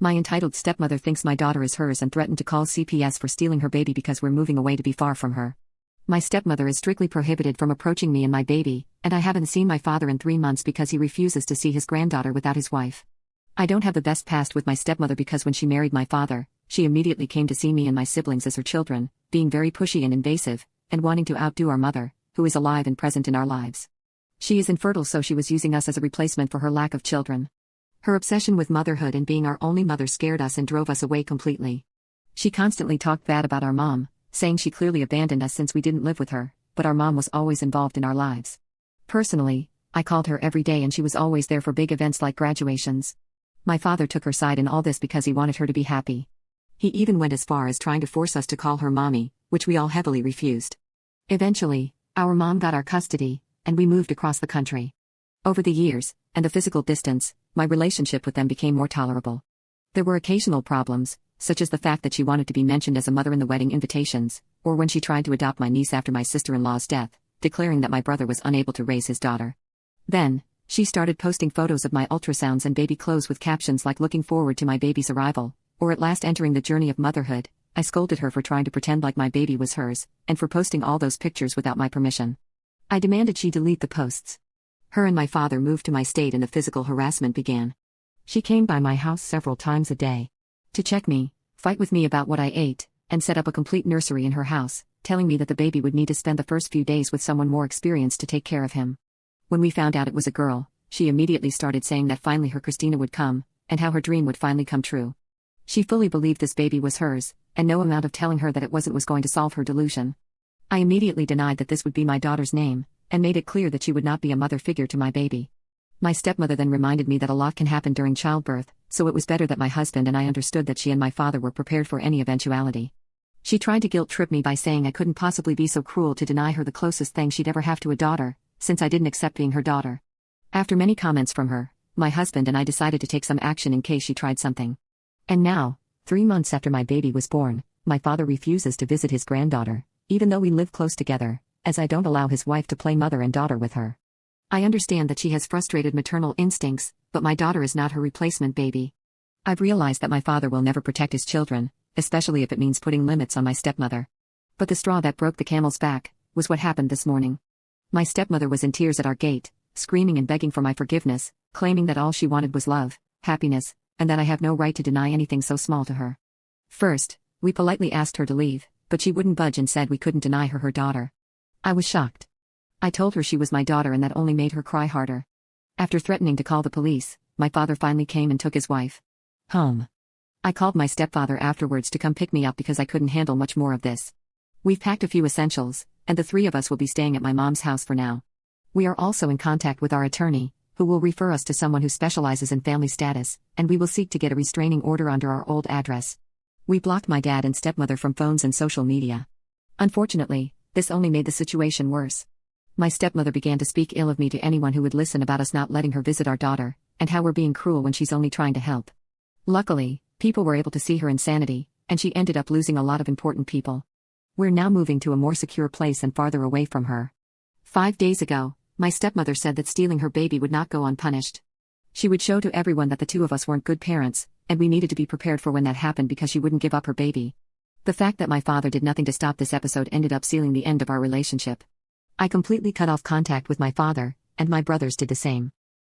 My entitled stepmother thinks my daughter is hers and threatened to call CPS for stealing her baby because we're moving away to be far from her. My stepmother is strictly prohibited from approaching me and my baby, and I haven't seen my father in 3 months because he refuses to see his granddaughter without his wife. I don't have the best past with my stepmother because when she married my father, she immediately came to see me and my siblings as her children, being very pushy and invasive, and wanting to outdo our mother, who is alive and present in our lives. She is infertile, so she was using us as a replacement for her lack of children. Her obsession with motherhood and being our only mother scared us and drove us away completely. She constantly talked bad about our mom, saying she clearly abandoned us since we didn't live with her, but our mom was always involved in our lives. Personally, I called her every day and she was always there for big events like graduations. My father took her side in all this because he wanted her to be happy. He even went as far as trying to force us to call her mommy, which we all heavily refused. Eventually, our mom got our custody, and we moved across the country. Over the years, and the physical distance, my relationship with them became more tolerable. There were occasional problems, such as the fact that she wanted to be mentioned as a mother in the wedding invitations, or when she tried to adopt my niece after my sister-in-law's death, declaring that my brother was unable to raise his daughter. Then, she started posting photos of my ultrasounds and baby clothes with captions like looking forward to my baby's arrival, or at last entering the journey of motherhood. I scolded her for trying to pretend like my baby was hers, and for posting all those pictures without my permission. I demanded she delete the posts. Her and my father moved to my state and the physical harassment began. She came by my house several times a day to check me, fight with me about what I ate, and set up a complete nursery in her house, telling me that the baby would need to spend the first few days with someone more experienced to take care of him. When we found out it was a girl, she immediately started saying that finally her Christina would come, and how her dream would finally come true. She fully believed this baby was hers, and no amount of telling her that it wasn't was going to solve her delusion. I immediately denied that this would be my daughter's name, and made it clear that she would not be a mother figure to my baby. My stepmother then reminded me that a lot can happen during childbirth, so it was better that my husband and I understood that she and my father were prepared for any eventuality. She tried to guilt-trip me by saying I couldn't possibly be so cruel to deny her the closest thing she'd ever have to a daughter, since I didn't accept being her daughter. After many comments from her, my husband and I decided to take some action in case she tried something. And now, 3 months after my baby was born, my father refuses to visit his granddaughter, even though we live close together, as I don't allow his wife to play mother and daughter with her. I understand that she has frustrated maternal instincts, but my daughter is not her replacement baby. I've realized that my father will never protect his children, especially if it means putting limits on my stepmother. But the straw that broke the camel's back was what happened this morning. My stepmother was in tears at our gate, screaming and begging for my forgiveness, claiming that all she wanted was love, happiness, and that I have no right to deny anything so small to her. First, we politely asked her to leave, but she wouldn't budge and said we couldn't deny her her daughter. I was shocked. I told her she was my daughter and that only made her cry harder. After threatening to call the police, my father finally came and took his wife home. I called my stepfather afterwards to come pick me up because I couldn't handle much more of this. We've packed a few essentials, and the 3 of us will be staying at my mom's house for now. We are also in contact with our attorney, who will refer us to someone who specializes in family status, and we will seek to get a restraining order under our old address. We blocked my dad and stepmother from phones and social media. Unfortunately, this only made the situation worse. My stepmother began to speak ill of me to anyone who would listen about us not letting her visit our daughter, and how we're being cruel when she's only trying to help. Luckily, people were able to see her insanity, and she ended up losing a lot of important people. We're now moving to a more secure place and farther away from her. 5 days ago, my stepmother said that stealing her baby would not go unpunished. She would show to everyone that the 2 of us weren't good parents, and we needed to be prepared for when that happened because she wouldn't give up her baby. The fact that my father did nothing to stop this episode ended up sealing the end of our relationship. I completely cut off contact with my father, and my brothers did the same.